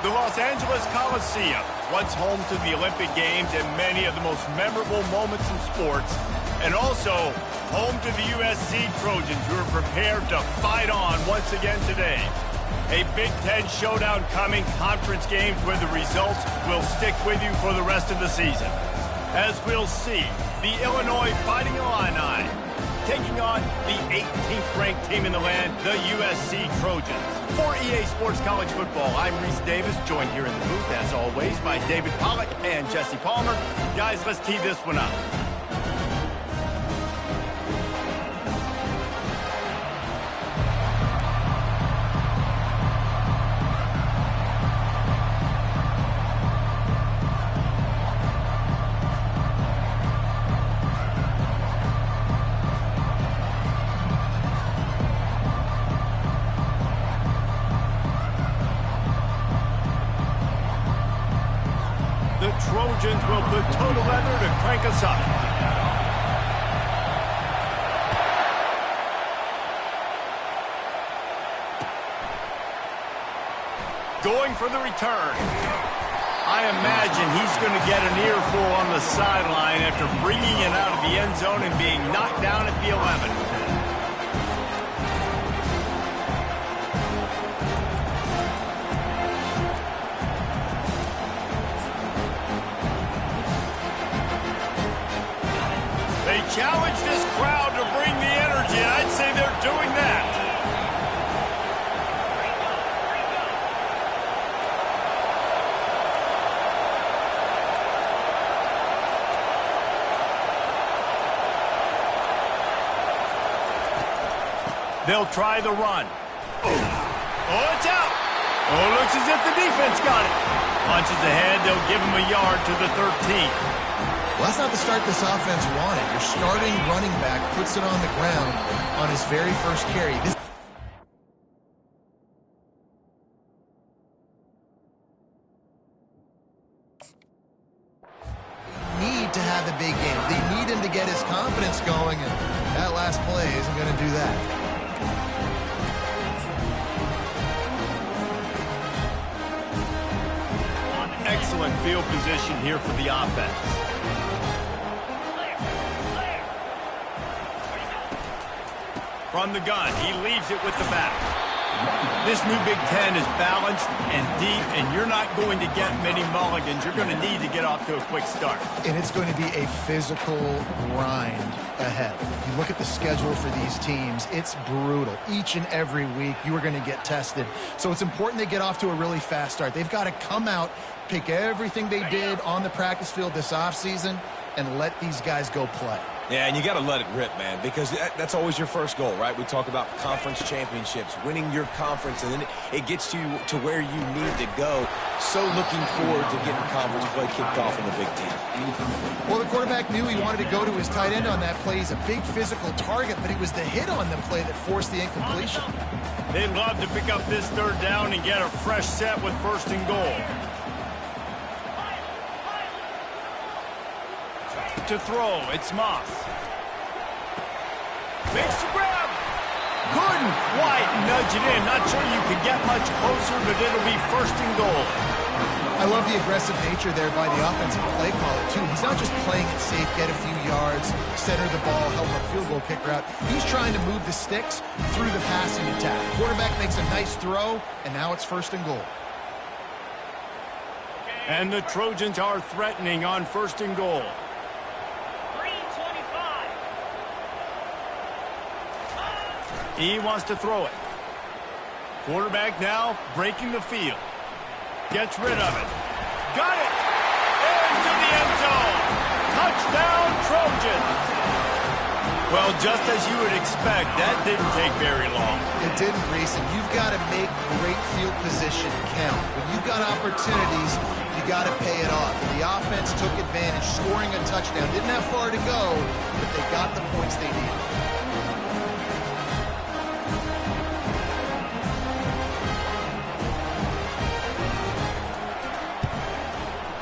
The Los Angeles Coliseum, once home to the Olympic Games and many of the most memorable moments in sports, and also home to the USC Trojans, who are prepared to fight on once again today. A Big Ten showdown coming, conference games where the results will stick with you for the rest of the season. As we'll see, the Illinois Fighting Illini taking on the 18th ranked team in the land, the USC Trojans. For EA Sports College Football, I'm Reese Davis, joined here in the booth, as always, by David Pollack and Jesse Palmer. Guys, let's tee this one up. The Trojans will put total leather to crank us up. Going for the return. I imagine he's going to get an earful on the sideline after bringing it out of the end zone and being knocked down at the 11. They challenge this crowd to bring the energy, and I'd say they're doing that. They'll try the run. Oh, it's out. Oh, looks as if the defense got it. Punches ahead, they'll give him a yard to the 13th. Well, that's not the start this offense wanted. Your starting running back puts it on the ground on his very first carry. Need to have the big game. They need him to get his confidence going, and that last play isn't going to do that. Excellent field position here for the offense. From the gun, he leaves it with the back. This new Big Ten is balanced and deep, and you're not going to get many mulligans. You're going to need to get off to a quick start. And it's going to be a physical grind ahead. You look at the schedule for these teams, it's brutal. Each and every week, you are going to get tested. So it's important they get off to a really fast start. They've got to come out, pick everything they did on the practice field this offseason, and let these guys go play. Yeah, and you got to let it rip, man, because that's always your first goal, right? We talk about conference championships, winning your conference, and then it gets you to where you need to go. So looking forward to getting conference play kicked off in the Big Ten. Well, the quarterback knew he wanted to go to his tight end on that play. He's a big physical target, but it was the hit on the play that forced the incompletion. They'd love to pick up this third down and get a fresh set with first and goal. To throw, it's Moss. Makes the grab. Couldn't quite nudge it in. Not sure you could get much closer, but it'll be first and goal. I love the aggressive nature there by the offensive play caller, too. He's not just playing it safe, get a few yards, center the ball, help a field goal kicker out. He's trying to move the sticks through the passing attack. Quarterback makes a nice throw, and now it's first and goal. And the Trojans are threatening on first and goal. He wants to throw it. Quarterback now breaking the field. Gets rid of it. Got it! Into the end zone. Touchdown, Trojans! Well, just as you would expect, that didn't take very long. It didn't, Reese, and you've got to make great field position count. When you've got opportunities, you got to pay it off. The offense took advantage, scoring a touchdown. Didn't have far to go, but they got the points they needed.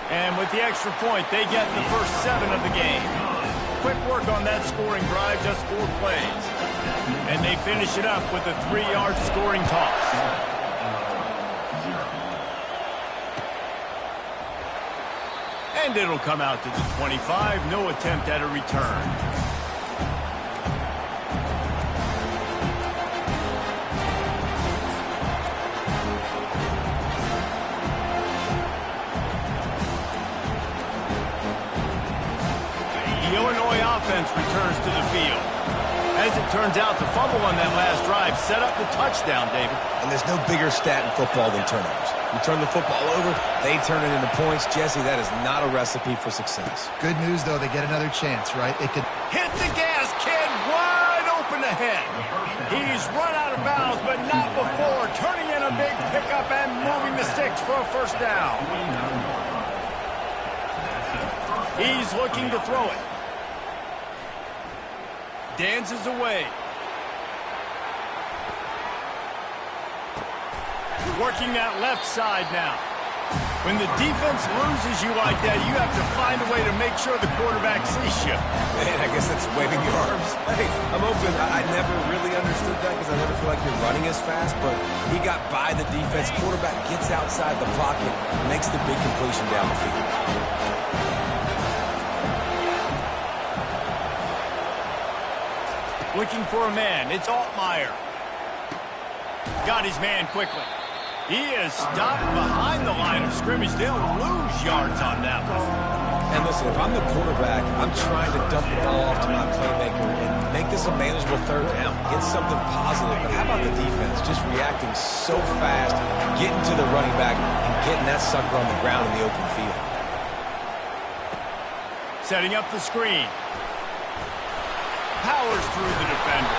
And with the extra point, they get the first 7 of the game. Quick work on that scoring drive, just 4 plays. And they finish it up with a 3-yard scoring toss. And it'll come out to the 25. No attempt at a return. The Illinois offense returns to the field. As it turns out, the fumble on that last drive set up the touchdown, David. And there's no bigger stat in football than turnovers. You turn the football over, they turn it into points. Jesse, that is not a recipe for success. Good news, though, they get another chance, right? They could hit the gas, kid, wide open ahead. He's run out of bounds, but not before turning in a big pickup and moving the sticks for a first down. He's looking to throw it. Dances away. Working that left side now. When the defense loses you like that, you have to find a way to make sure the quarterback sees you. Man, I guess that's waving your arms. Hey, I'm open. I never really understood that because I never feel like you're running as fast, but he got by the defense. Quarterback gets outside the pocket, makes the big completion down the field. Looking for a man. It's Altmaier. Got his man quickly. He is stopped behind the line of scrimmage. They'll lose yards on that one. And listen, if I'm the quarterback, I'm trying to dump the ball off to my playmaker and make this a manageable third down. Get something positive. But how about the defense? Just reacting so fast, getting to the running back, and getting that sucker on the ground in the open field. Setting up the screen. Powers through the defender.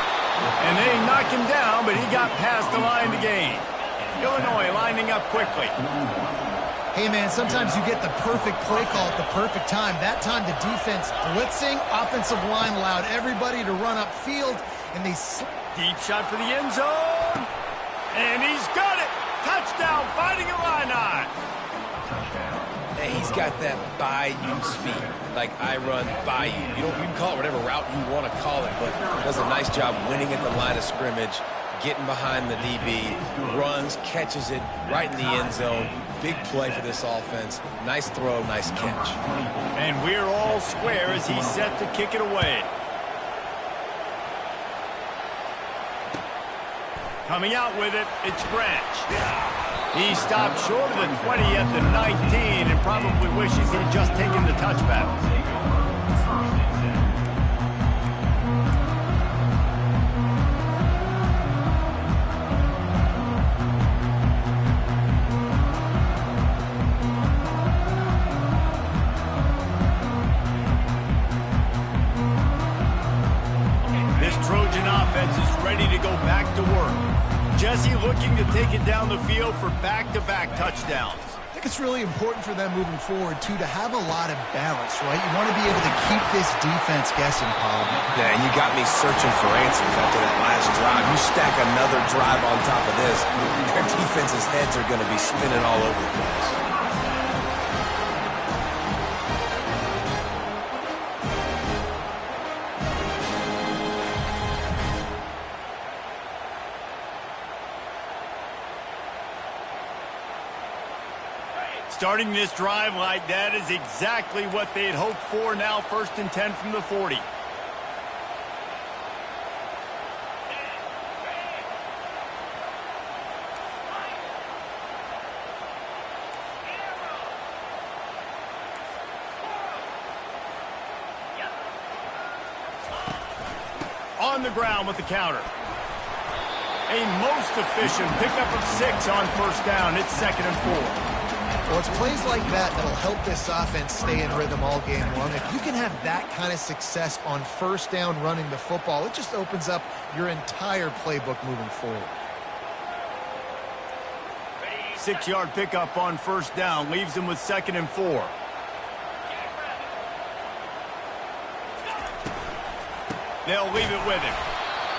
And they knock him down, but he got past the line to gain. Illinois lining up quickly. Hey, man, sometimes you get the perfect play call at the perfect time. That time the defense blitzing, offensive line allowed everybody to run upfield, and they... Deep shot for the end zone. And he's got it. Touchdown, Fighting Illini. Hey, he's got that by-you speed. Like I run by you. You can call it whatever route you want to call it, but does a nice job winning at the line of scrimmage, getting behind the DB, runs, catches it right in the end zone. Big play for this offense. Nice throw, nice catch. And we're all square as he's set to kick it away. Coming out with it, it's Branch. He stopped short of the 20 at the 19 and probably wishes he'd just taken the touchback. This Trojan offense is ready to go back to work. Jesse looking to take it down the field for back-to-back touchdowns. I think it's really important for them moving forward, too, to have a lot of balance, right? You want to be able to keep this defense guessing, Paul. Yeah, and you got me searching for answers after that last drive. You stack another drive on top of this, their defense's heads are going to be spinning all over the place. Starting this drive like that is exactly what they had hoped for. Now 1st and 10 from the 40. On the ground with the counter. A most efficient pickup of 6 on 1st down. It's 2nd and 4. Well, it's plays like that that'll help this offense stay in rhythm all game long. If you can have that kind of success on 1st down running the football, it just opens up your entire playbook moving forward. 6-yard pickup on 1st down leaves them with 2nd and 4. They'll leave it with him.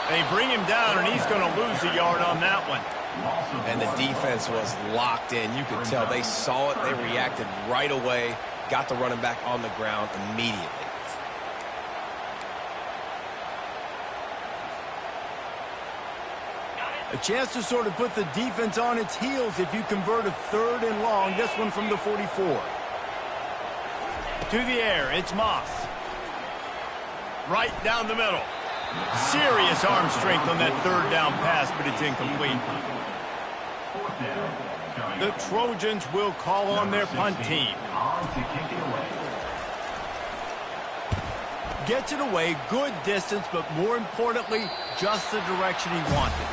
They bring him down, and he's going to lose a yard on that one. And the defense was locked in. You could tell they saw it. They reacted right away. Got the running back on the ground immediately. A chance to sort of put the defense on its heels if you convert a 3rd and long. This one from the 44. To the air, it's Moss. Right down the middle. Serious arm strength on that third down pass, but it's incomplete. The Trojans will call on their punt team. Gets it away, good distance, but more importantly, just the direction he wanted.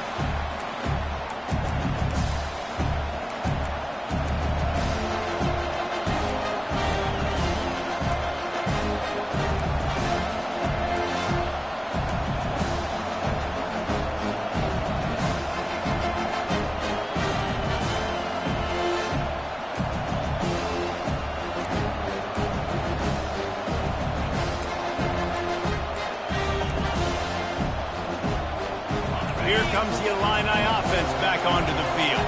Here comes the Illini offense back onto the field.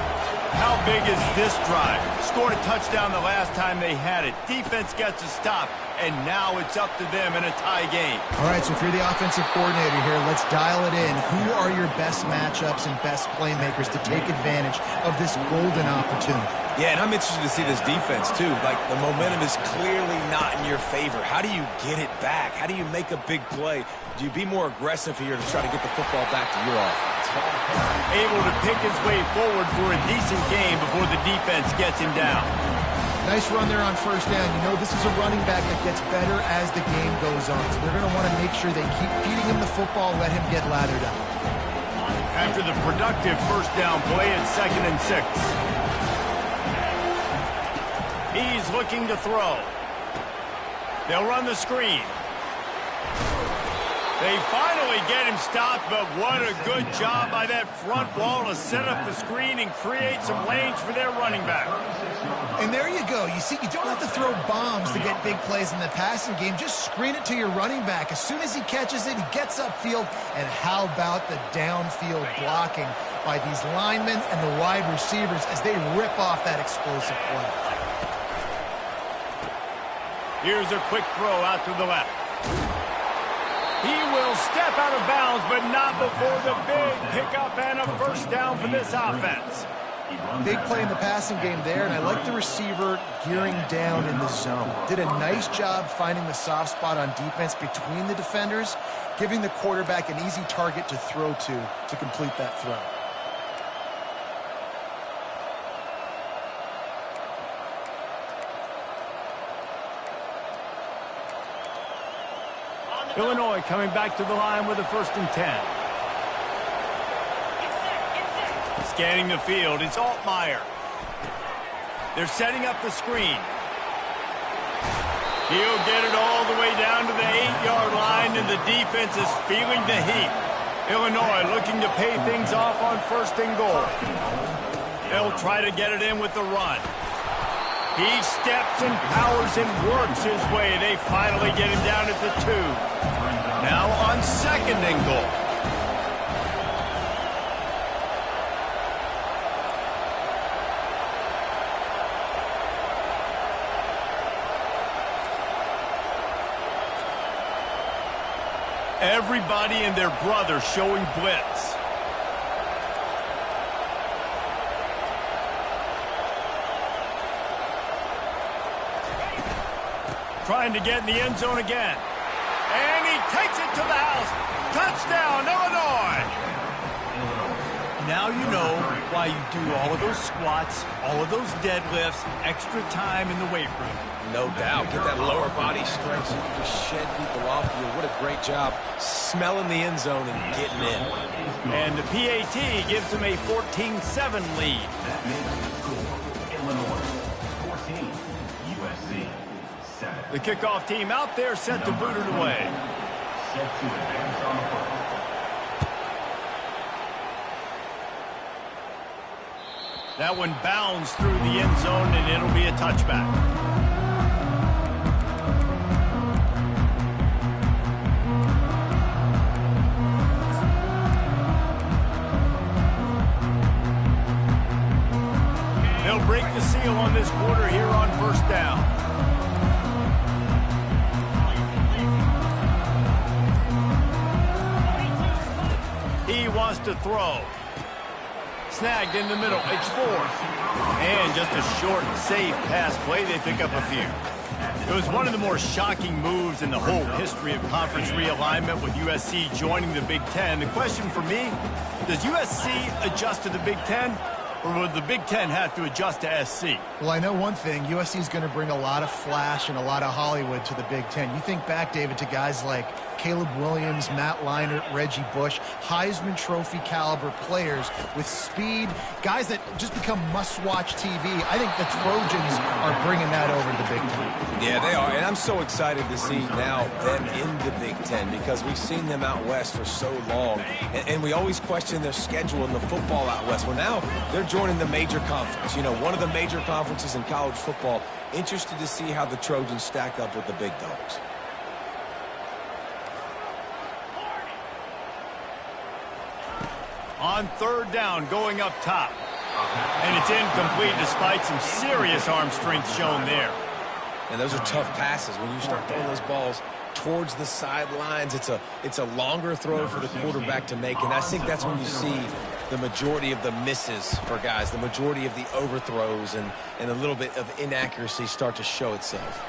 How big is this drive? Scored a touchdown the last time they had it. Defense gets a stop, and now it's up to them in a tie game. All right, so if you're the offensive coordinator here, let's dial it in. Who are your best matchups and best playmakers to take advantage of this golden opportunity? Yeah, and I'm interested to see this defense, too. Like, the momentum is clearly not in your favor. How do you get it back? How do you make a big play? Do you be more aggressive here to try to get the football back to your offense? Able to pick his way forward for a decent game before the defense gets him down. Nice run there on first down. You know, this is a running back that gets better as the game goes on. So they're going to want to make sure they keep feeding him the football, let him get lathered up. After the productive first down play, it's 2nd and 6. He's looking to throw. They'll run the screen. They finally get him stopped, but what a good job by that front wall to set up the screen and create some lanes for their running back. And there you go. You see, you don't have to throw bombs to get big plays in the passing game. Just screen it to your running back. As soon as he catches it, he gets upfield. And how about the downfield blocking by these linemen and the wide receivers as they rip off that explosive play. Here's a quick throw out to the left. He will step out of bounds, but not before the big pickup and a first down for this offense. Big play in the passing game there, and I like the receiver gearing down in the zone. Did a nice job finding the soft spot on defense between the defenders, giving the quarterback an easy target to throw to complete that throw. Illinois coming back to the line with a 1st and 10. Scanning the field, it's Altmaier. They're setting up the screen. He'll get it all the way down to the 8-yard line, and the defense is feeling the heat. Illinois looking to pay things off on 1st and goal. They'll try to get it in with the run. He steps and powers and works his way. They finally get him down at the 2. Now on 2nd and goal. Everybody and their brother showing blitz. Trying to get in the end zone again. And he takes it to the house. Touchdown, Illinois. Now you know why you do all of those squats, all of those deadlifts, extra time in the weight room. No doubt. Get that lower body strength so you can shed people off you. What a great job smelling the end zone and getting in. And the PAT gives them a 14-7 lead. Illinois, 14, USC. The kickoff team out there set to boot it away. Set to advance on the football. That one bounds through the end zone, and it'll be a touchback. They'll break the seal on this quarter here on 1st down. He wants to throw. Snagged in the middle. It's 4. And just a short, safe pass play. They pick up a few. It was one of the more shocking moves in the whole history of conference realignment with USC joining the Big Ten. The question for me, does USC adjust to the Big Ten, or will the Big Ten have to adjust to SC? Well, I know one thing. USC is going to bring a lot of flash and a lot of Hollywood to the Big Ten. You think back, David, to guys like Caleb Williams, Matt Leinart, Reggie Bush, Heisman Trophy caliber players with speed, guys that just become must-watch TV. I think the Trojans are bringing that over to the Big Ten. Yeah, they are, and I'm so excited to see now them in the Big Ten because we've seen them out west for so long, and we always question their schedule in the football out west. Well, now they're joining the major conference, you know, one of the major conferences in college football. Interested to see how the Trojans stack up with the big dogs. On third down, going up top. And it's incomplete despite some serious arm strength shown there. And those are tough passes. When you start throwing those balls towards the sidelines, it's a longer throw for the quarterback to make. And I think that's when you see the majority of the misses for guys, the majority of the overthrows and a little bit of inaccuracy start to show itself.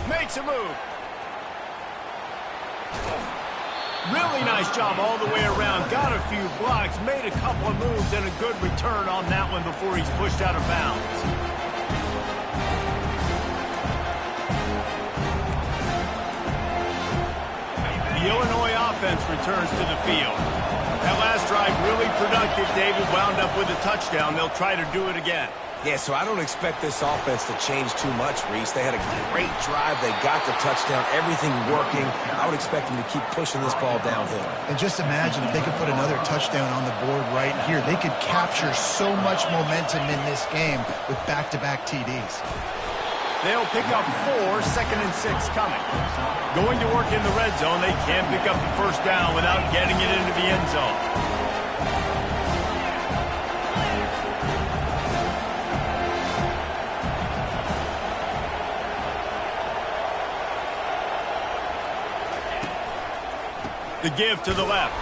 Makes a move. Really nice job all the way around. Got a few blocks, made a couple of moves, and a good return on that one before he's pushed out of bounds. The Illinois offense returns to the field. That last drive really productive. David wound up with a touchdown. They'll try to do it again. Yeah, so I don't expect this offense to change too much, Reese. They had a great drive. They got the touchdown, everything working. I would expect them to keep pushing this ball downhill. And just imagine if they could put another touchdown on the board right here. They could capture so much momentum in this game with back-to-back TDs. They'll pick up 4, 2nd and 6 coming. Going to work in the red zone. They can't pick up the first down without getting it into the end zone. The give to the left.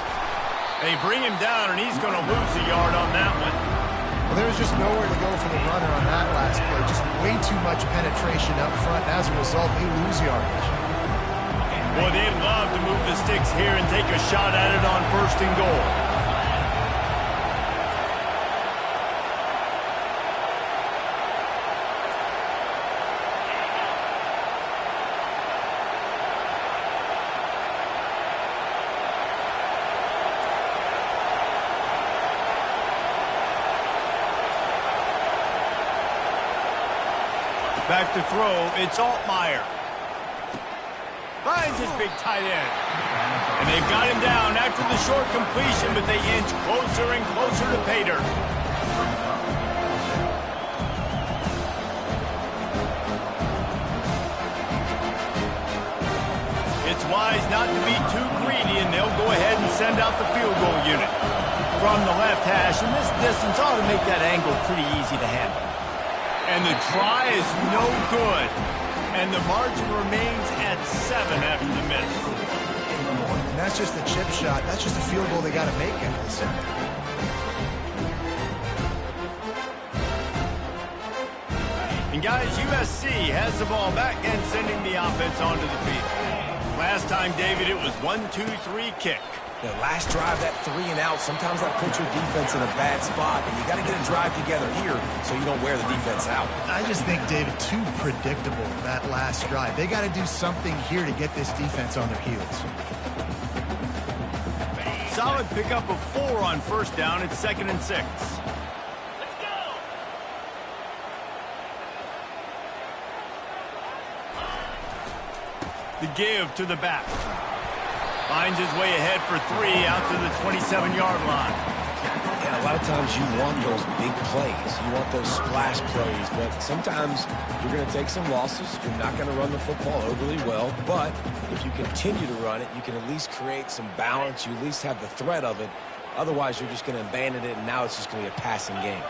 They bring him down, and he's going to lose a yard on that one. Well, there was just nowhere to go for the runner on that last play. Just way too much penetration up front. As a result, they lose yardage. Boy, they'd love to move the sticks here and take a shot at it on 1st and goal. Back to throw, it's Altmaier. Finds his big tight end. And they've got him down after the short completion, but they inch closer and closer to pay dirt. It's wise not to be too greedy, and they'll go ahead and send out the field goal unit. From the left hash, and this distance ought to make that angle pretty easy to handle. And the try is no good. And the margin remains at 7 after the miss. And that's just a chip shot. That's just a field goal they got to make, guys. And guys, USC has the ball back and sending the offense onto the field. Last time, David, it was 1-2-3 kick. The last drive, that 3 and out, sometimes that puts your defense in a bad spot, and you got to get a drive together here so you don't wear the defense out. I just think, David, too predictable, that last drive. They got to do something here to get this defense on their heels. Solid pickup of 4 on 1st down. It's 2nd and 6. The give to the back. Finds his way ahead for 3 out to the 27-yard line. And a lot of times you want those big plays. You want those splash plays. But sometimes you're going to take some losses. You're not going to run the football overly well. But if you continue to run it, you can at least create some balance. You at least have the threat of it. Otherwise, you're just going to abandon it, and now it's just going to be a passing game.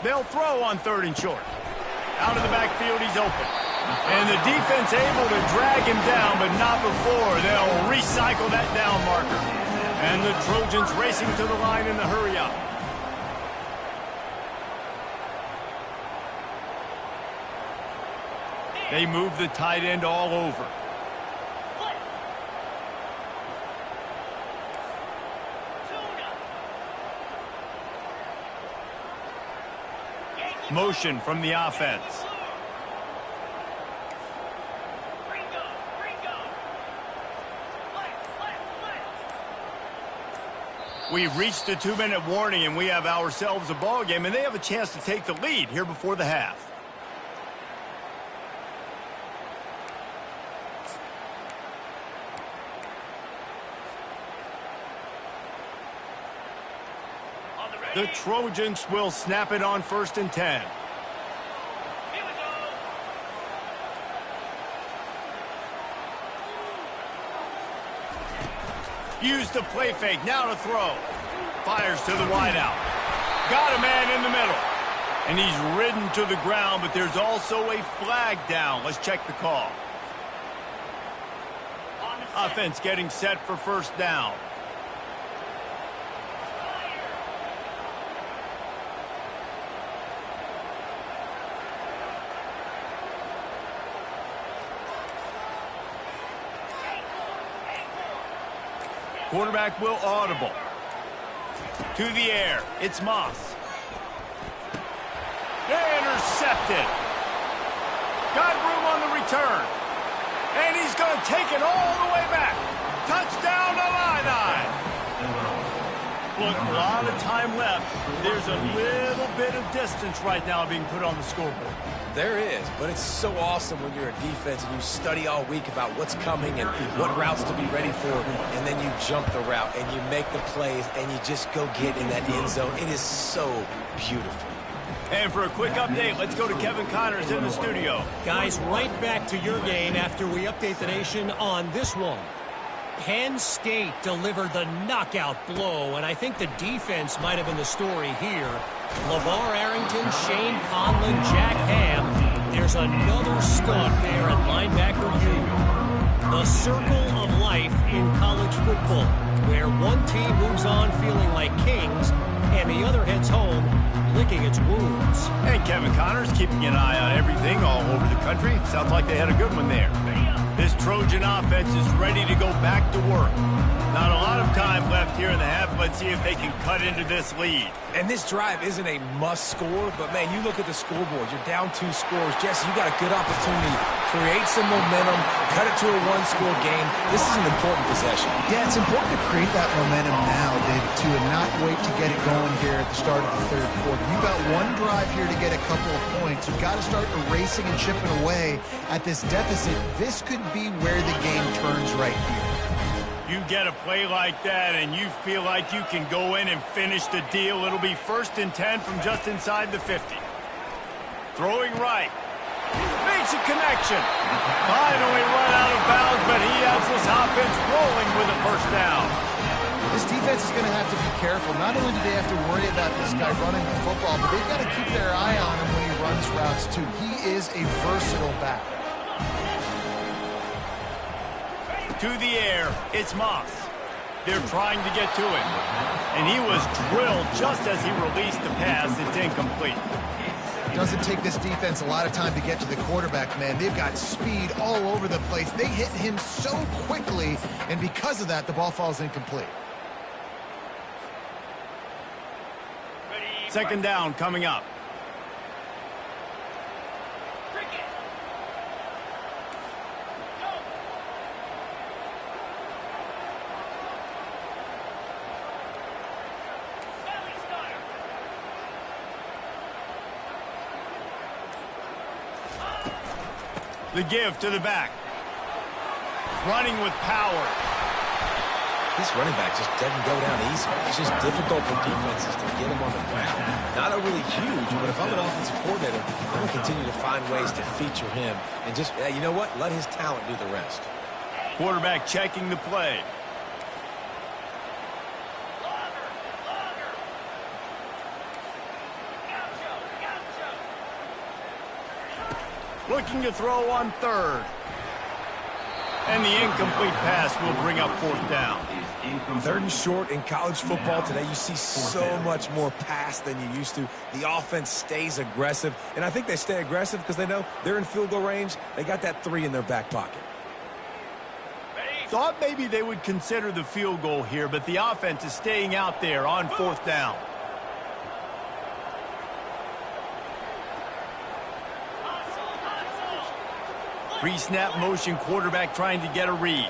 They'll throw on 3rd and short. Out of the backfield, he's open. And the defense able to drag him down, but not before. They'll recycle that down marker. And the Trojans racing to the line in the hurry up. They move the tight end all over. Motion from the offense. We've reached the 2-minute warning, and we have ourselves a ball game, and they have a chance to take the lead here before the half. The Trojans will snap it on 1st and 10. Use the play fake, now to throw. Fires to the wideout. Got a man in the middle. And he's ridden to the ground, but there's also a flag down. Let's check the call. Offense getting set for 1st down. Quarterback will audible. To the air. It's Moss. Intercepted. Got room on the return. And he's going to take it all the way back. Touchdown, Illini. Look, a lot of time left. There's a little bit of distance right now being put on the scoreboard. There is, but it's so awesome when you're a defense and you study all week about what's coming and what routes to be ready for, and then you jump the route and you make the plays and you just go get in that end zone. It is so beautiful. And for a quick update, let's go to Kevin Connors in the studio. Guys, right back to your game after we update the nation on this one. Penn State delivered the knockout blow, and I think the defense might have been the story here. LeVar Arrington, Shane Conlon, Jack Ham. There's another stud there at linebacker union. The circle of life in college football, where one team moves on feeling like kings, and the other heads home licking its wounds. And Kevin Connors keeping an eye on everything all over the country. Sounds like they had a good one there. This Trojan offense is ready to go back to work. Not a lot of time left here in the half. Let's see if they can cut into this lead. And this drive isn't a must score, but man, you look at the scoreboard. You're down 2 scores. Jesse, you got a good opportunity. Create some momentum. Cut it to a 1-score game. This is an important possession. Yeah, it's important to create that momentum now, David, too, and not wait to get it going here at the start of the 3rd quarter. You've got one drive here to get a couple of points. You've got to start erasing and chipping away at this deficit. This could be where the game turns right here. You get a play like that and you feel like you can go in and finish the deal. It'll be 1st and 10 from just inside the 50. Throwing right. Makes a connection. Finally run out of bounds, but he has this offense rolling with a 1st down. This defense is going to have to be careful. Not only do they have to worry about this guy running the football, but they've got to keep their eye on him when he runs routes too. He is a versatile back. To the air, it's Moss. They're trying to get to him. And he was drilled just as he released the pass. It's incomplete. It doesn't take this defense a lot of time to get to the quarterback, man. They've got speed all over the place. They hit him so quickly, and because of that, the ball falls incomplete. 2nd down coming up. The give to the back. Running with power. This running back just doesn't go down easy. It's just difficult for defenses to get him on the ground. Not overly huge, but if I'm an offensive coordinator, I'm going to continue to find ways to feature him and just, you know what, let his talent do the rest. Quarterback checking the play. Looking to throw on third. And the incomplete pass will bring up fourth down. Third and short in college football today, you see so much more pass than you used to. The offense stays aggressive, and I think they stay aggressive because they know they're in field goal range. They got that 3 in their back pocket. Thought maybe they would consider the field goal here, but the offense is staying out there on fourth down. Pre-snap motion, quarterback trying to get a read.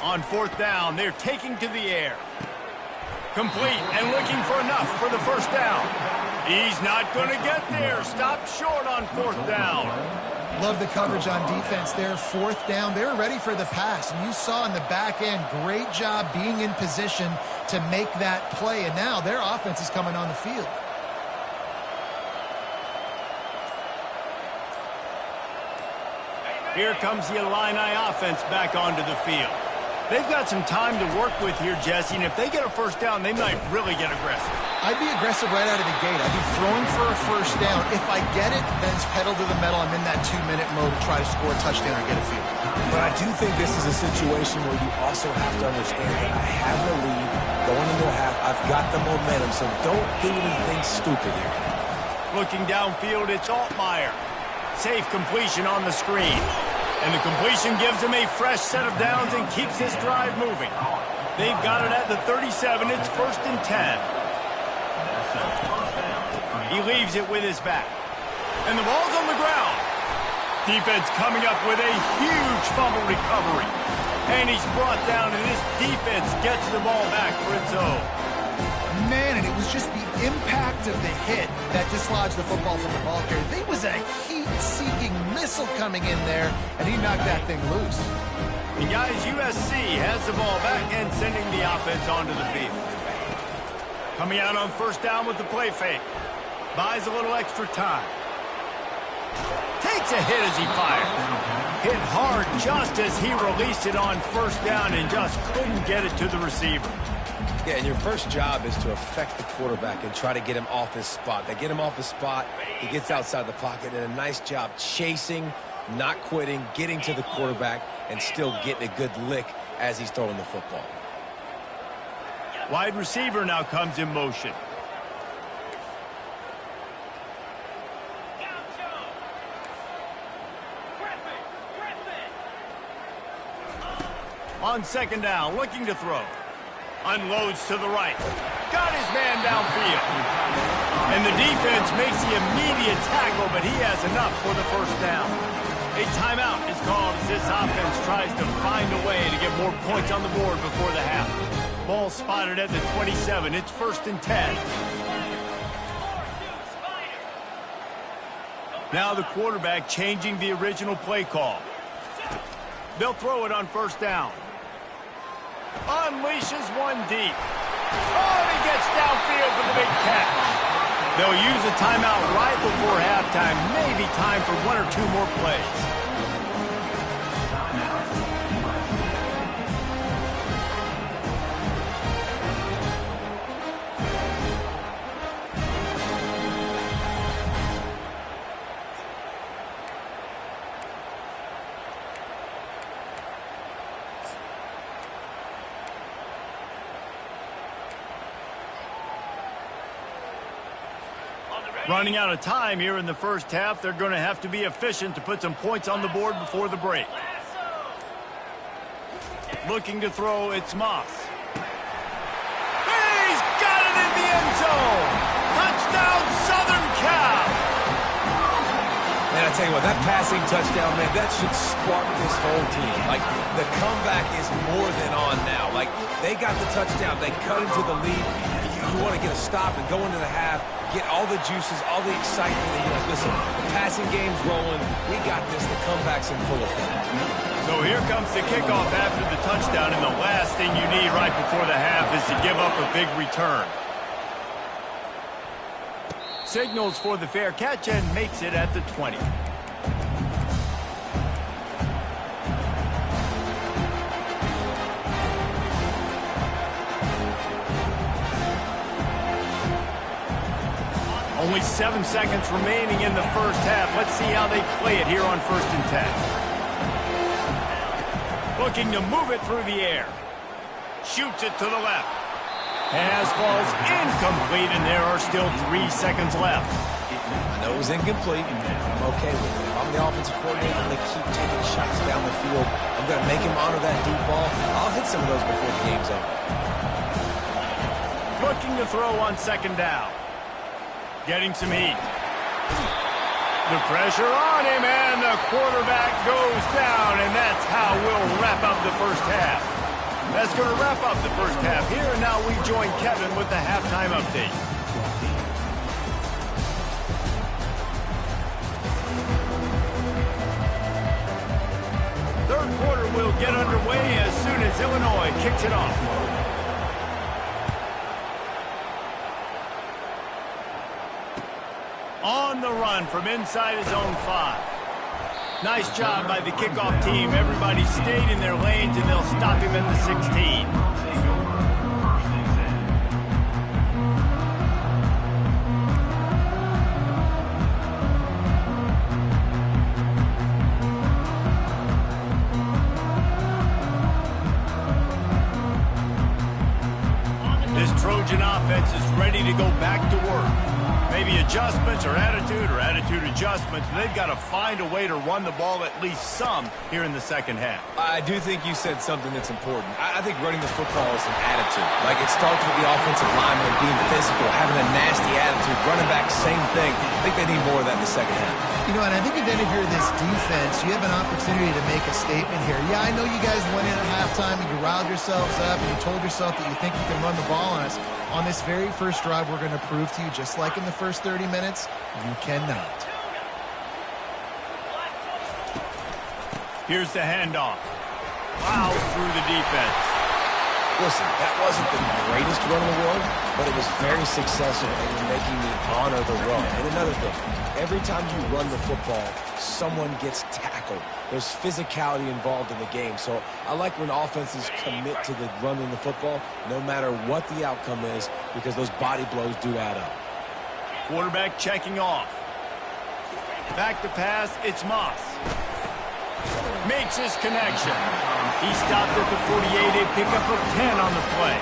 On fourth down, they're taking to the air. Complete and looking for enough for the first down. He's not going to get there. Stop short on fourth down. Love the coverage on defense there. Fourth down, they're ready for the pass. And you saw in the back end, great job being in position to make that play. And now their offense is coming on the field. Here comes the Illini offense back onto the field. They've got some time to work with here, Jesse, and if they get a first down, they might really get aggressive. I'd be aggressive right out of the gate. I'd be throwing for a first down. If I get it, then it's pedal to the metal. I'm in that 2-minute mode to try to score a touchdown or get a field. But I do think this is a situation where you also have to understand that I have the lead going into a half. I've got the momentum, so don't do anything stupid here. Looking downfield, it's Altmaier. Safe completion on the screen. And the completion gives him a fresh set of downs and keeps this drive moving. They've got it at the 37. It's 1st and 10. He leaves it with his back. And the ball's on the ground. Defense coming up with a huge fumble recovery. And he's brought down, and this defense gets the ball back for its own. Man, and it was just the impact of the hit that dislodged the football from the ball carrier. There was a heat-seeking missile coming in there, and he knocked that thing loose. And guys, USC has the ball back and sending the offense onto the field. Coming out on first down with the play fake. Buys a little extra time. Takes a hit as he fires. Hit hard just as he released it on first down and just couldn't get it to the receiver. Yeah, and your first job is to affect the quarterback and try to get him off his spot. They get him off his spot, he gets outside the pocket, and a nice job chasing, not quitting, getting to the quarterback, and still getting a good lick as he's throwing the football. Wide receiver now comes in motion. On second down, looking to throw. Unloads to the right. Got his man downfield. And the defense makes the immediate tackle, but he has enough for the first down. A timeout is called as this offense tries to find a way to get more points on the board before the half. Ball spotted at the 27. It's 1st and 10. Now the quarterback changing the original play call. They'll throw it on first down. Unleashes one deep. Oh, and he gets downfield for the big catch. They'll use a timeout right before halftime. Maybe time for 1 or 2 more plays. Running out of time here in the first half. They're going to have to be efficient to put some points on the board before the break. Looking to throw, it's Moss. He's got it in the end zone. Touchdown, Southern Cal. Man, I tell you what, that passing touchdown, man, that should spark this whole team. Like, the comeback is more than on now. Like, they got the touchdown. They cut into the lead. You want to get a stop and go into the half, get all the juices, all the excitement, and you're like, listen, the passing game's rolling. We got this. The comeback's in full effect. So here comes the kickoff after the touchdown, and the last thing you need right before the half is to give up a big return. Signals for the fair catch and makes it at the 20. Only 7 seconds remaining in the first half. Let's see how they play it here on 1st and 10. Looking to move it through the air. Shoots it to the left. Pass falls incomplete, and there are still 3 seconds left. I know it was incomplete. I'm okay with it. If I'm the offensive coordinator and they keep taking shots down the field, I'm going to make him honor that deep ball. I'll hit some of those before the game's over. Looking to throw on 2nd down. Getting some heat. The pressure on him, and the quarterback goes down, and that's how we'll wrap up the first half. That's going to wrap up the first half here, and now we join Kevin with the halftime update. Third quarter will get underway as soon as Illinois kicks it off. On the run from inside his own 5. Nice job by the kickoff team. Everybody stayed in their lanes, and they'll stop him at the 16. This Trojan offense is ready to go back to work. Maybe adjustments or attitude adjustments, but they've got to find a way to run the ball at least some here in the second half. I do think you said something that's important. I think running the football is an attitude. Like, it starts with the offensive lineman being physical, having a nasty attitude. Running back, same thing. I think they need more of that in the second half. You know, and I think if any of you're this defense, you have an opportunity to make a statement here. Yeah, I know you guys went in at halftime and you riled yourselves up and you told yourself that you think you can run the ball on us. On this very first drive, we're going to prove to you, just like in the first 30 minutes, you cannot. Here's the handoff. Plows through the defense. Listen, that wasn't the greatest run in the world, but it was very successful in making me honor the run. And another thing, every time you run the football, someone gets tackled. There's physicality involved in the game. So I like when offenses commit to the running the football, no matter what the outcome is, because those body blows do add up. Quarterback checking off. Back to pass, it's Moss. Makes his connection. He stopped at the 48, a pickup of 10 on the play.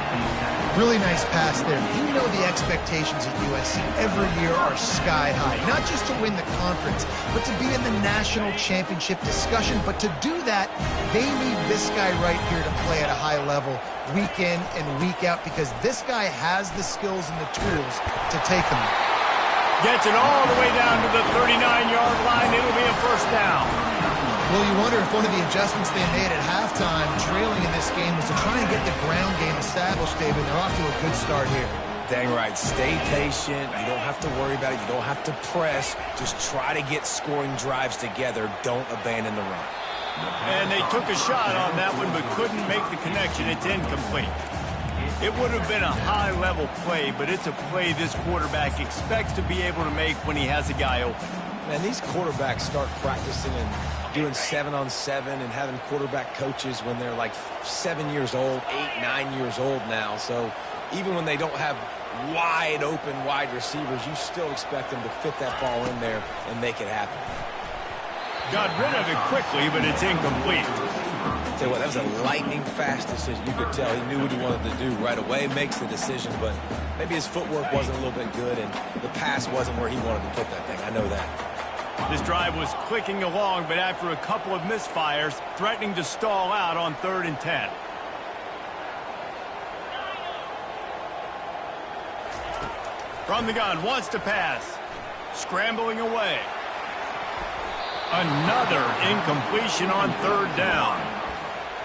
Really nice pass there. You know the expectations at USC every year are sky high. Not just to win the conference, but to be in the national championship discussion. But to do that, they need this guy right here to play at a high level week in and week out, because this guy has the skills and the tools to take them there. Gets it all the way down to the 39-yard line. It'll be a first down. Well, you wonder if one of the adjustments they made at halftime, trailing in this game, was to try and get the ground game established, David. They're off to a good start here. Dang right. Stay patient. You don't have to worry about it. You don't have to press. Just try to get scoring drives together. Don't abandon the run. And they took a shot on that one, but couldn't make the connection. It's incomplete. It would have been a high-level play, but it's a play this quarterback expects to be able to make when he has a guy open. Man, these quarterbacks start practicing and doing 7-on-7 and having quarterback coaches when they're like 7 years old, 8, 9 years old now. So even when they don't have wide receivers, you still expect them to fit that ball in there and make it happen. Got rid of it quickly, but it's incomplete. Tell you what, that was a lightning-fast decision. You could tell he knew what he wanted to do right away, makes the decision, but maybe his footwork wasn't a little bit good, and the pass wasn't where he wanted to put that thing. I know that. This drive was clicking along, but after a couple of misfires, threatening to stall out on 3rd and 10. From the gun, wants to pass. Scrambling away. Another incompletion on 3rd down.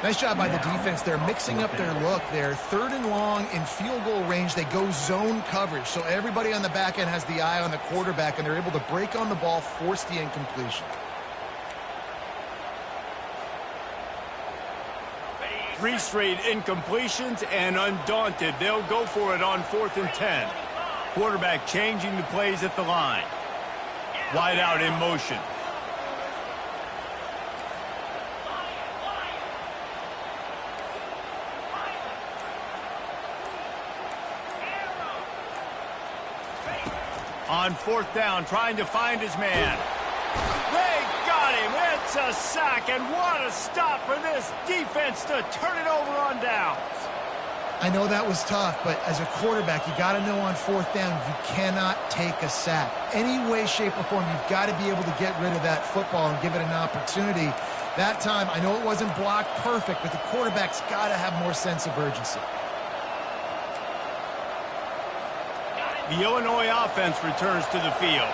Nice job by the defense. They're mixing up their look. They're 3rd and long in field goal range. They go zone coverage. So everybody on the back end has the eye on the quarterback, and they're able to break on the ball, force the incompletion. 3 straight incompletions, and undaunted, they'll go for it on 4th and 10. Quarterback changing the plays at the line. Wide out in motion. On fourth down, trying to find his man. They got him. It's a sack, and what a stop for this defense to turn it over on downs. I know that was tough, but as a quarterback, you got to know on fourth down, you cannot take a sack. Any way, shape, or form, you've got to be able to get rid of that football and give it an opportunity. That time, I know it wasn't blocked perfect, but the quarterback's got to have more sense of urgency. The Illinois offense returns to the field.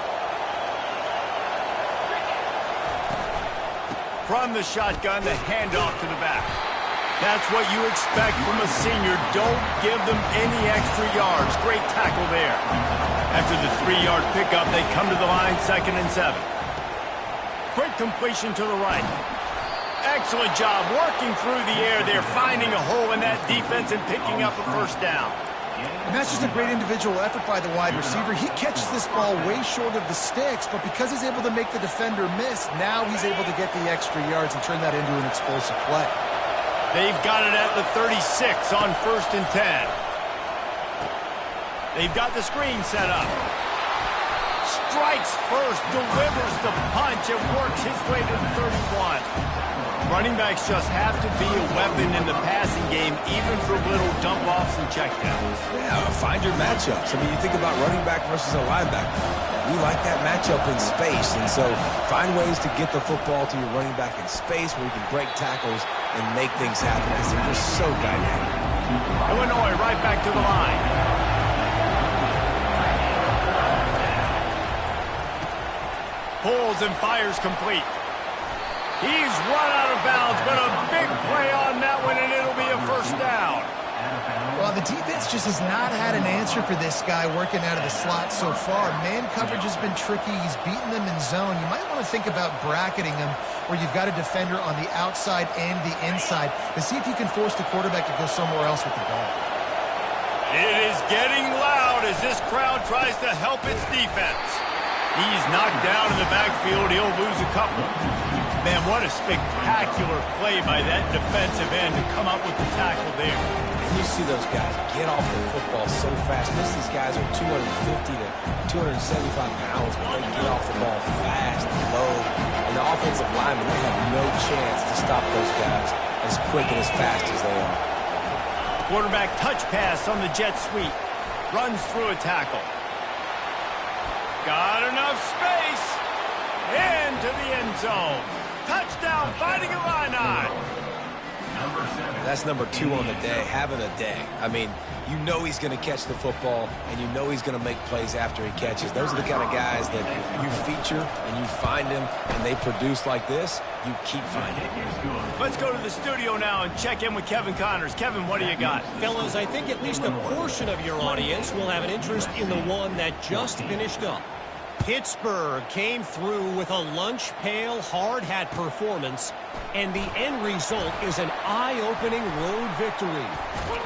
From the shotgun, the handoff to the back. That's what you expect from a senior. Don't give them any extra yards. Great tackle there. After the 3-yard pickup, they come to the line, 2nd and 7. Quick completion to the right. Excellent job working through the air there, finding a hole in that defense and picking up a first down. And that's just a great individual effort by the wide receiver. He catches this ball way short of the sticks, but because he's able to make the defender miss, now he's able to get the extra yards and turn that into an explosive play. They've got it at the 36 on 1st and 10. They've got the screen set up. Strikes first, delivers the punch, and works his way to the 31. Running backs just have to be a weapon in the passing game, even for little dump-offs and checkdowns. Yeah, find your matchups. I mean, you think about running back versus a linebacker. We like that matchup in space, and so find ways to get the football to your running back in space where you can break tackles and make things happen. It's just so dynamic. Illinois right back to the line. Pulls and fires complete. He's run out of bounds, but a big play on that one, and it'll be a first down. Well, the defense just has not had an answer for this guy working out of the slot so far. Man coverage has been tricky. He's beaten them in zone. You might want to think about bracketing him where you've got a defender on the outside and the inside to see if you can force the quarterback to go somewhere else with the ball. It is getting loud as this crowd tries to help its defense. He's knocked down in the backfield. He'll lose a couple. Man, what a spectacular play by that defensive end to come up with the tackle there. And you see those guys get off the football so fast. Most of these guys are 250 to 275 pounds, but they get off the ball fast and low. And the offensive linemen, they have no chance to stop those guys as quick and as fast as they are. Quarterback touch pass on the jet sweep. Runs through a tackle. Got enough space. Into the end zone. Touchdown, Fighting Illini. That's number 2 on the day, having a day. I mean, you know he's going to catch the football, and you know he's going to make plays after he catches. Those are the kind of guys that you feature, and you find him, and they produce like this. You keep finding him. Let's go to the studio now and check in with Kevin Connors. Kevin, what do you got? Fellas, I think at least a portion of your audience will have an interest in the one that just finished up. Pittsburgh came through with a lunch pail hard hat performance, and the end result is an eye-opening road victory.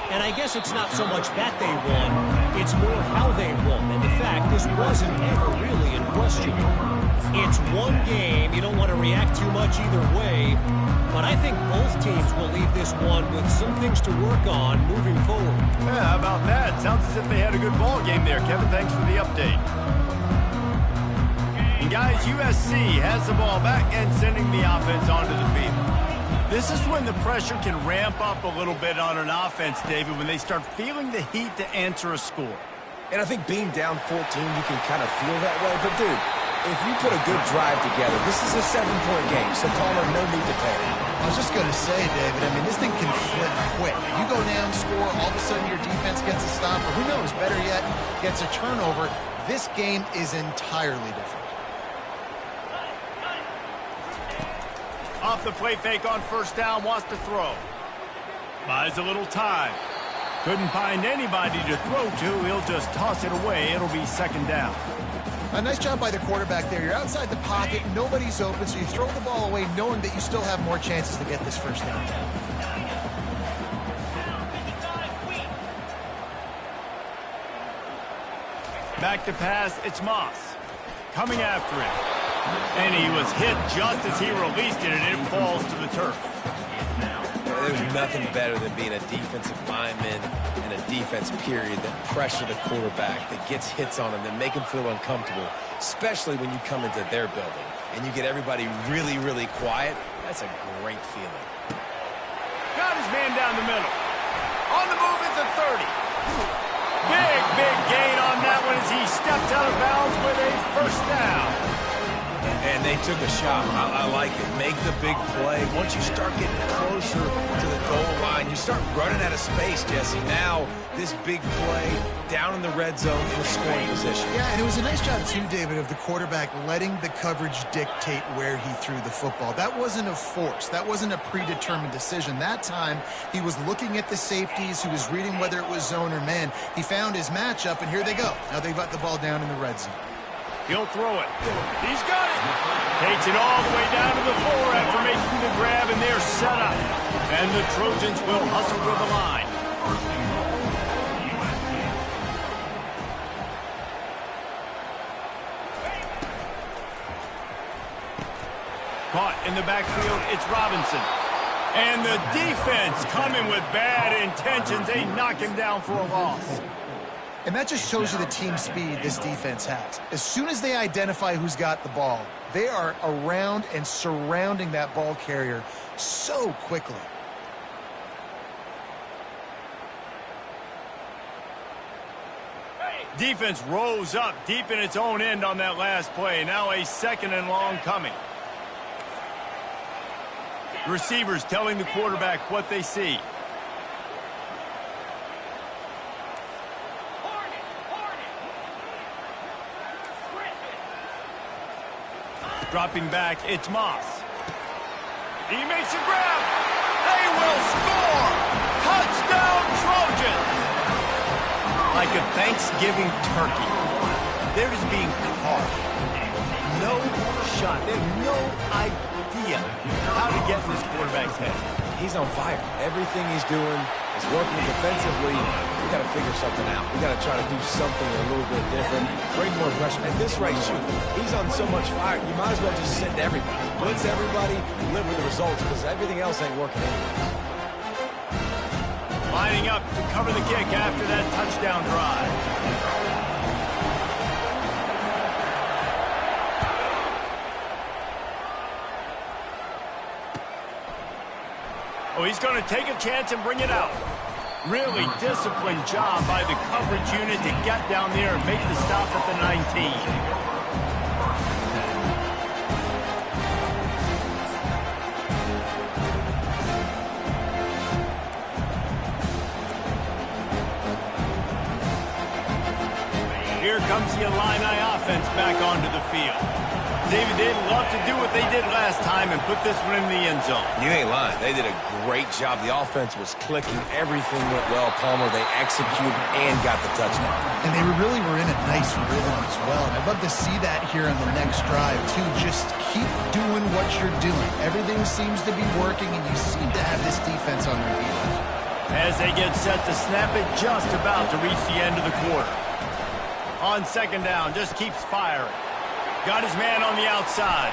And I guess it's not so much that they won, it's more how they won, and the fact this wasn't ever really in question. It's one game, you don't want to react too much either way, but I think both teams will leave this one with some things to work on moving forward. Yeah, how about that? Sounds as if they had a good ball game there. Kevin, thanks for the update. And guys, USC has the ball back and sending the offense onto the field. This is when the pressure can ramp up a little bit on an offense, David, when they start feeling the heat to answer a score. And I think being down 14, you can kind of feel that way. But, dude, if you put a good drive together, this is a 7-point game, so Palmer, no need to panic. I was just going to say, David, I mean, this thing can flip quick. You go down, score, all of a sudden your defense gets a stop, or who knows, better yet, gets a turnover. This game is entirely different. Off the play fake on first down, wants to throw. Buys a little time. Couldn't find anybody to throw to. He'll just toss it away. It'll be second down. A nice job by the quarterback there. You're outside the pocket. Nobody's open, so you throw the ball away knowing that you still have more chances to get this first down. Back to pass, it's Moss. Coming after it. And he was hit just as he released it, and it falls to the turf. there's nothing better than being a defensive lineman and a defense period that pressure the quarterback, that gets hits on him, that make him feel uncomfortable, especially when you come into their building and you get everybody really, really quiet. That's a great feeling. Got his man down the middle. On the move is the 30. Big gain on that one as he stepped out of bounds with a first down. And they took a shot. I like it. Make the big play. Once you start getting closer to the goal line, you start running out of space, Jesse. Now, this big play down in the red zone in a scoring position. Yeah, and it was a nice job, too, David, of the quarterback letting the coverage dictate where he threw the football. That wasn't a force. That wasn't a predetermined decision. That time, he was looking at the safeties. He was reading whether it was zone or man. He found his matchup, and here they go. Now they've got the ball down in the red zone. He'll throw it. He's got it. Takes it all the way down to the 4 after making the grab, and they're set up. And the Trojans will hustle to the line. Caught in the backfield, it's Robinson. And the defense coming with bad intentions. They knock him down for a loss. And that just shows you the team speed this defense has. As soon as they identify who's got the ball, they are around and surrounding that ball carrier so quickly. Defense rose up deep in its own end on that last play. Now a 2nd and long coming. Receivers telling the quarterback what they see. Dropping back, it's Moss. He makes a grab. They will score. Touchdown, Trojans. Like a Thanksgiving turkey. They're just being carved. No shot. They have no idea how to get in this quarterback's head. He's on fire. Everything he's doing is working defensively. We got to figure something out. We got to try to do something a little bit different. Bring more pressure. At this rate, shoot, he's on so much fire. You might as well just send everybody. Blitz everybody, live with the results, because everything else ain't working anyways. Lining up to cover the kick after that touchdown drive. Oh, he's going to take a chance and bring it out. Really disciplined job by the coverage unit to get down there and make the stop at the 19. Here comes the Illini offense back onto the field. David, they'd love to do what they did last time and put this one in the end zone. You ain't lying. They did a great job. The offense was clicking. Everything went well. Palmer, they executed and got the touchdown. And they really were in a nice rhythm as well. And I'd love to see that here on the next drive, too. Just keep doing what you're doing. Everything seems to be working, and you seem to have this defense on their heels. As they get set to snap it, just about to reach the end of the quarter. On 2nd down, just keeps firing. Got his man on the outside.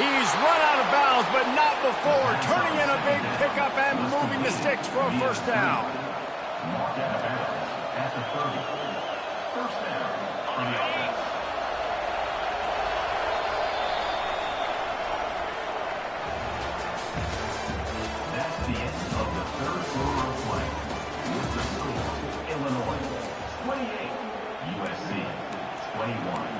He's run out of bounds, but not before turning in a big pickup and moving the sticks for a first down. Mark out of bounds at the 30. First down on the offense. That's the end of the third quarter of play. With the score, Illinois 28, USC 21.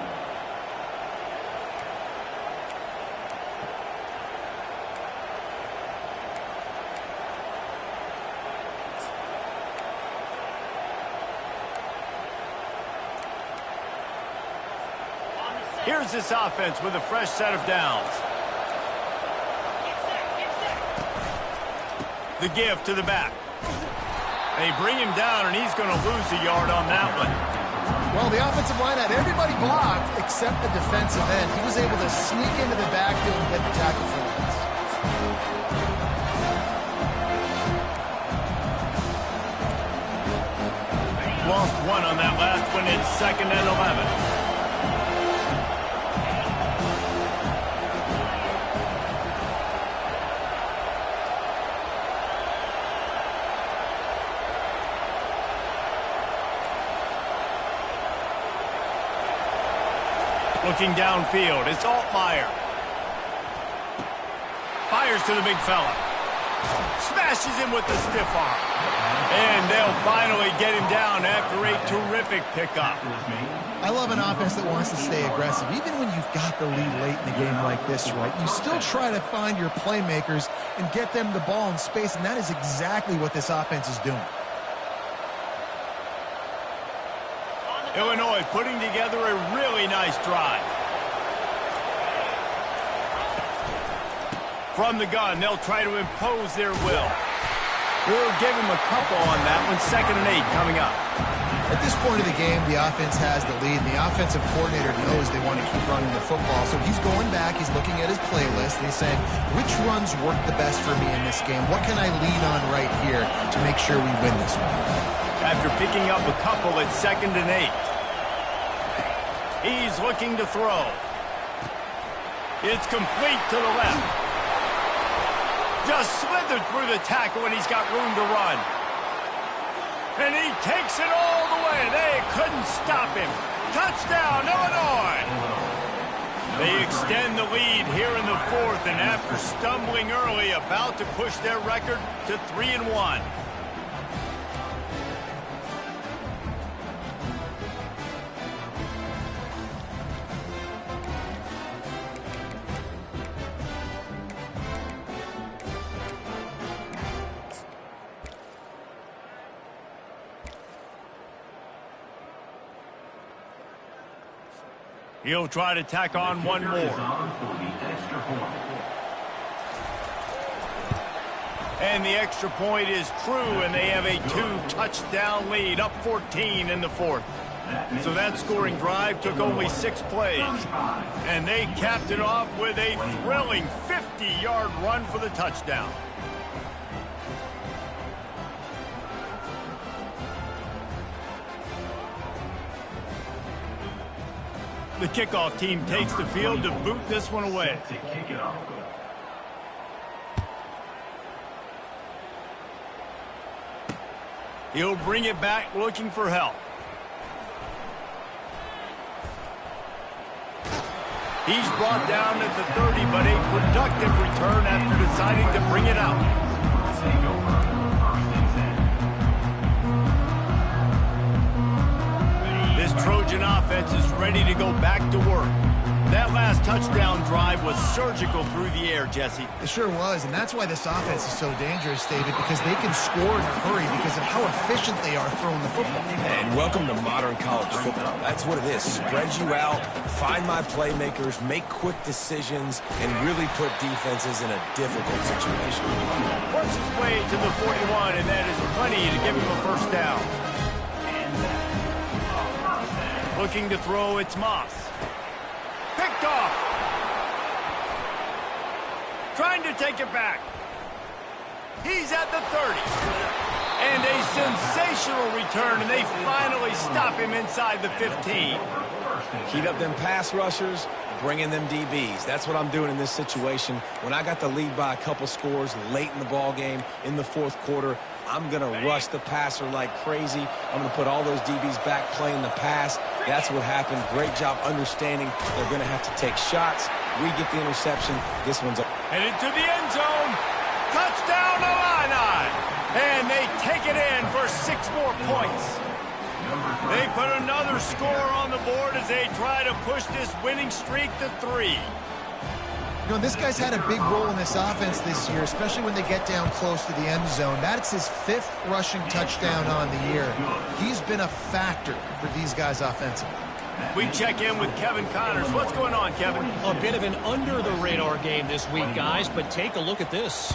Here's this offense with a fresh set of downs. The give to the back. They bring him down, and he's going to lose a yard on that one. Well, the offensive line had everybody blocked except the defensive end. He was able to sneak into the backfield and get the tackle for once. Lost one on that last one. It's 2nd and 11. Looking downfield, it's Altmaier. Fires to the big fella. Smashes him with the stiff arm. And they'll finally get him down after a terrific pickup. I love an offense that wants to stay aggressive. Even when you've got the lead late in the game like this, right, you still try to find your playmakers and get them the ball in space, and that is exactly what this offense is doing. Illinois putting together a really nice drive. From the gun, they'll try to impose their will. We'll give him a couple on that one. 2nd and 8 coming up. At this point of the game, the offense has the lead, and the offensive coordinator knows they want to keep running the football. So he's going back, he's looking at his playlist, and he's saying, which runs work the best for me in this game? What can I lean on right here to make sure we win this one? After picking up a couple at 2nd and 8. He's looking to throw. It's complete to the left. Just slithered through the tackle and he's got room to run. And he takes it all the way. They couldn't stop him. Touchdown, Illinois! They extend the lead here in the 4th, and after stumbling early, about to push their record to 3-1. He'll try to tack on one more. And the extra point is true, and they have a 2-touchdown lead, up 14 in the 4th. So that scoring drive took only 6 plays. And they capped it off with a thrilling 50-yard run for the touchdown. The kickoff team takes the field to boot this one away. He'll bring it back looking for help. He's brought down at the 30, but a productive return after deciding to bring it out. This Trojan offense is ready to go back to work. That last touchdown drive was surgical through the air, Jesse. It sure was, and that's why this offense is so dangerous, David, because they can score in a hurry because of how efficient they are throwing the football. And welcome to modern college football. That's what it is. Spread you out, find my playmakers, make quick decisions, and really put defenses in a difficult situation. Works his way to the 41, and that is plenty to give him a first down. Looking to throw, it's Moss. Picked off. Trying to take it back. He's at the 30. And a sensational return, and they finally stop him inside the 15. Heat up them pass rushers, bring in them DBs. That's what I'm doing in this situation. When I got the lead by a couple scores late in the ball game, in the 4th quarter, I'm going to rush the passer like crazy. I'm going to put all those DBs back playing the pass. That's what happened. Great job understanding they're going to have to take shots. We get the interception. This one's up. Headed to the end zone. Touchdown, Illini. And they take it in for 6 more points. They put another score on the board as they try to push this winning streak to 3. You know, this guy's had a big role in this offense this year, especially when they get down close to the end zone. That's his 5th rushing touchdown on the year. He's been a factor for these guys offensively. We check in with Kevin Connors. What's going on, Kevin? A bit of an under-the-radar game this week, guys, but take a look at this.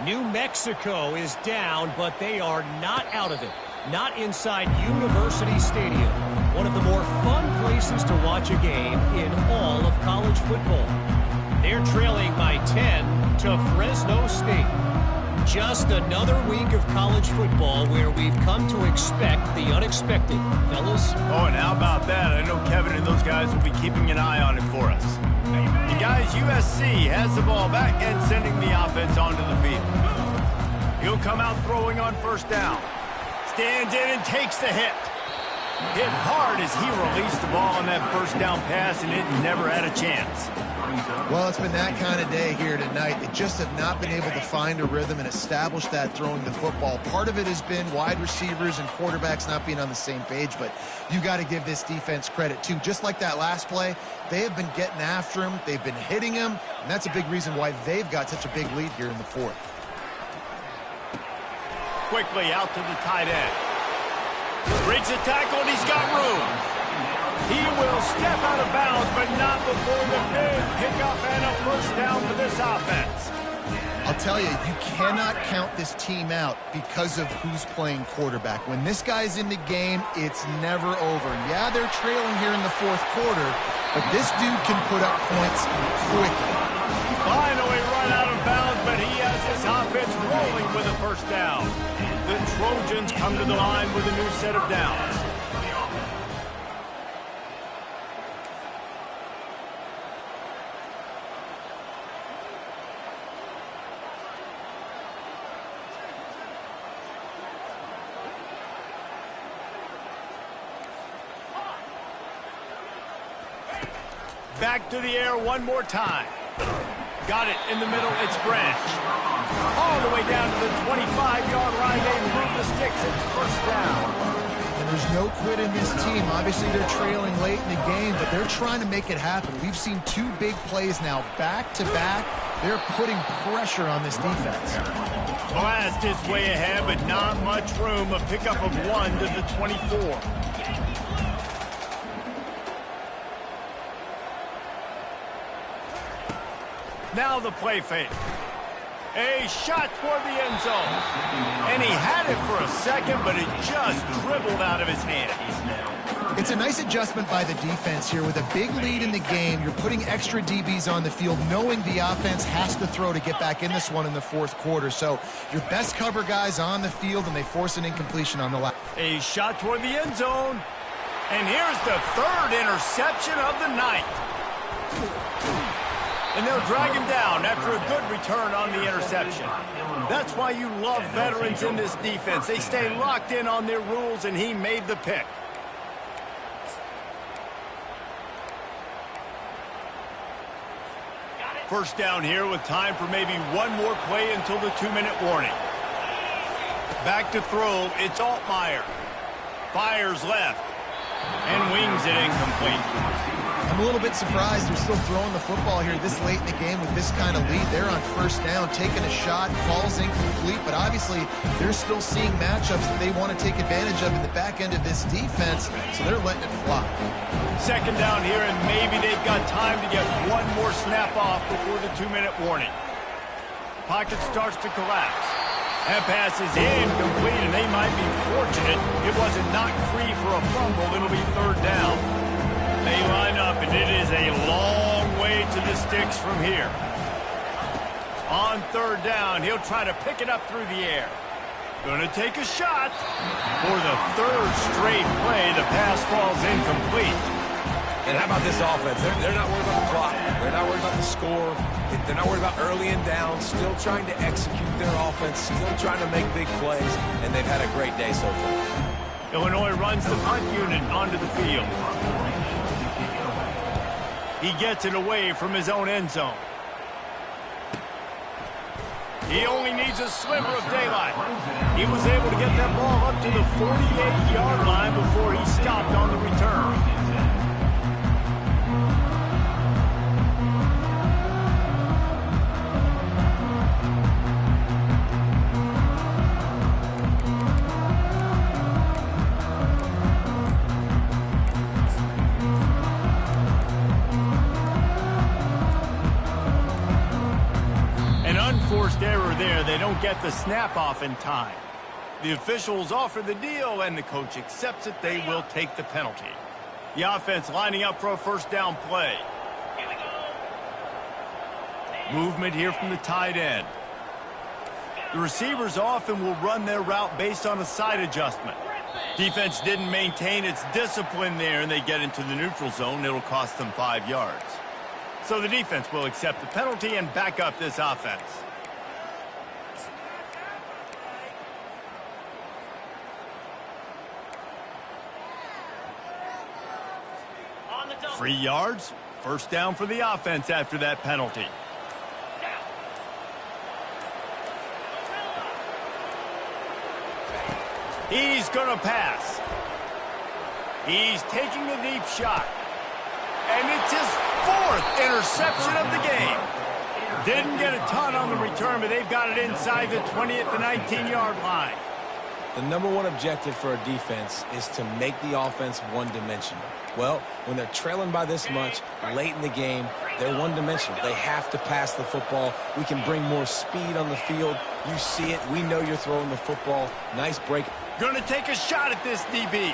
New Mexico is down, but they are not out of it. Not inside University Stadium, one of the more fun places to watch a game in all of college football. They're trailing by 10 to Fresno State. Just another week of college football where we've come to expect the unexpected, fellas. Oh, and how about that? I know Kevin and those guys will be keeping an eye on it for us. And guys, USC has the ball back and sending the offense onto the field. He'll come out throwing on 1st down. Stands in and takes the hit. Hit hard as he released the ball on that first down pass, and it never had a chance. Well, it's been that kind of day here tonight. They just have not been able to find a rhythm and establish that throwing the football. Part of it has been wide receivers and quarterbacks not being on the same page, but you got to give this defense credit too. Just like that last play, they have been getting after him. They've been hitting him, and that's a big reason why they've got such a big lead here in the fourth. Quickly out to the tight end. Breaks the tackle, and he's got room. He will step out of bounds, but not before the big pickup and a first down for this offense. I'll tell you, you cannot count this team out because of who's playing quarterback. When this guy's in the game, it's never over. Yeah, they're trailing here in the fourth quarter, but this dude can put up points quickly. Finally run out of bounds, but he has his offense rolling with a first down. The Trojans come to the line with a new set of downs. Back to the air one more time. Got it in the middle. It's Branch. All the way down to the 25-yard line. They move the sticks. It's first down. And there's no quit in this team. Obviously, they're trailing late in the game, but they're trying to make it happen. We've seen two big plays now back to back. They're putting pressure on this defense. Blast is way ahead, but not much room. A pickup of 1 to the 24. Now the play fake. A shot toward the end zone. And he had it for a second, but it just dribbled out of his hands. It's a nice adjustment by the defense here. With a big lead in the game, you're putting extra DBs on the field, knowing the offense has to throw to get back in this one in the fourth quarter. So your best cover guys on the field, and they force an incompletion on the last. A shot toward the end zone. And here's the third interception of the night. And they'll drag him down after a good return on the interception. That's why you love veterans in this defense. They stay locked in on their rules, and he made the pick. First down here with time for maybe one more play until the 2-minute warning. Back to throw, it's Altmaier. Fires left and wings it incomplete. I'm a little bit surprised they're still throwing the football here this late in the game with this kind of lead. They're on first down, taking a shot, falls incomplete, but obviously they're still seeing matchups that they want to take advantage of in the back end of this defense, so they're letting it fly. Second down here, and maybe they've got time to get one more snap off before the 2-minute warning. Pocket starts to collapse. That pass is incomplete, and they might be fortunate it wasn't knocked free for a fumble. It'll be third down. They line up, and it is a long way to the sticks from here. On third down, he'll try to pick it up through the air. Going to take a shot. For the third straight play, the pass falls incomplete. And how about this offense? They're not worried about the clock. They're not worried about the score. They're not worried about early and down. Still trying to execute their offense. Still trying to make big plays. And they've had a great day so far. Illinois runs the punt unit onto the field. He gets it away from his own end zone. He only needs a sliver of daylight. He was able to get that ball up to the 48-yard line before he stopped on the return. Forced error there. They don't get the snap off in time. The officials offer the deal, and the coach accepts it. They will take the penalty. The offense lining up for a first down play. Movement here from the tight end. The receivers often will run their route based on a side adjustment. Defense didn't maintain its discipline there, and they get into the neutral zone. It'll cost them 5 yards. So the defense will accept the penalty and back up this offense. 3 yards. First down for the offense after that penalty. He's going to pass. He's taking a deep shot. And it's his 4th interception of the game. Didn't get a ton on the return, but they've got it inside the 20 at the 19-yard line. The number one objective for a defense is to make the offense one-dimensional. Well, when they're trailing by this much late in the game, they're one-dimensional. They have to pass the football. We can bring more speed on the field. You see it. We know you're throwing the football. Nice break. Going to take a shot at this DB.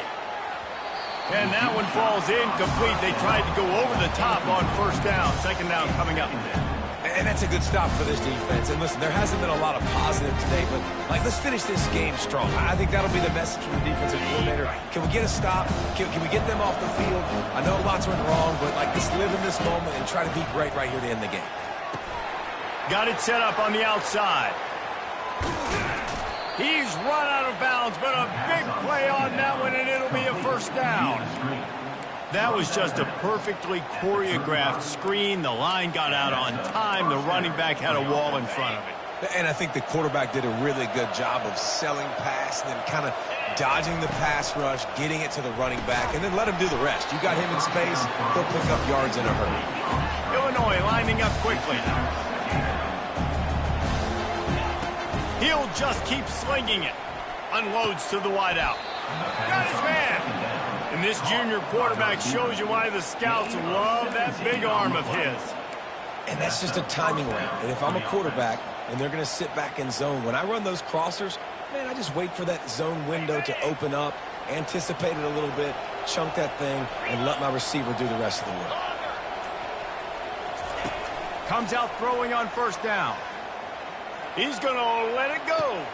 And that one falls incomplete. They tried to go over the top on first down. Second down coming up. And that's a good stop for this defense. And listen, there hasn't been a lot of positive today, but let's finish this game strong. I think that'll be the message from the defensive coordinator. Can we get a stop? Can we get them off the field? I know lots went wrong, but just live in this moment and try to be great right here to end the game. Got it set up on the outside. He's run out of bounds, but a big play on that one, and it'll be a first down. That was just a perfectly choreographed screen. The line got out on time. The running back had a wall in front of it. And I think the quarterback did a really good job of selling pass and then kind of dodging the pass rush, getting it to the running back, and then let him do the rest. You got him in space, he'll pick up yards in a hurry. Illinois lining up quickly. He'll just keep slinging it. Unloads to the wideout. Got his man. And this junior quarterback shows you why the scouts love that big arm of his. And that's just a timing round. And if I'm a quarterback and they're going to sit back in zone, when I run those crossers, man, I just wait for that zone window to open up, anticipate it a little bit, chunk that thing, and let my receiver do the rest of the work. Comes out throwing on first down. He's going to let it go.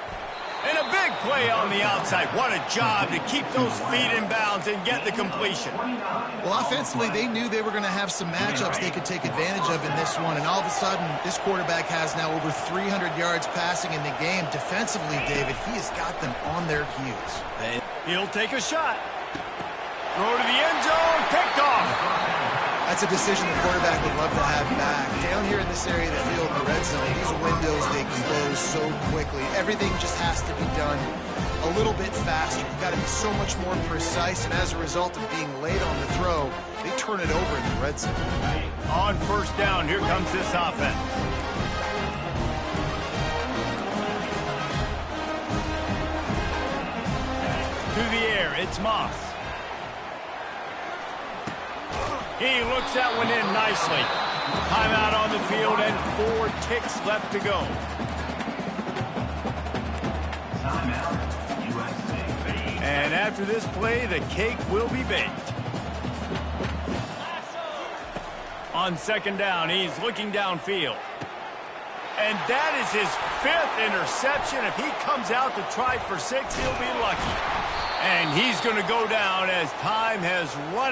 And a big play on the outside. What a job to keep those feet in bounds and get the completion. Well, offensively, they knew they were going to have some matchups they could take advantage of in this one. And all of a sudden, this quarterback has now over 300 yards passing in the game. Defensively, David, he has got them on their heels. He'll take a shot. Throw to the end zone. Picked off. That's a decision the quarterback would love to have back. Down here in this area of the field in the red zone, these windows, they close so quickly. Everything just has to be done a little bit faster. You've got to be so much more precise, and as a result of being late on the throw, they turn it over in the red zone. On first down, here comes this offense. To the air, it's Moss. He looks that one in nicely. Timeout on the field and 4 ticks left to go. And after this play, the cake will be baked. On second down, he's looking downfield. And that is his 5th interception. If he comes out to try for 6, he'll be lucky. And he's going to go down as time has run out.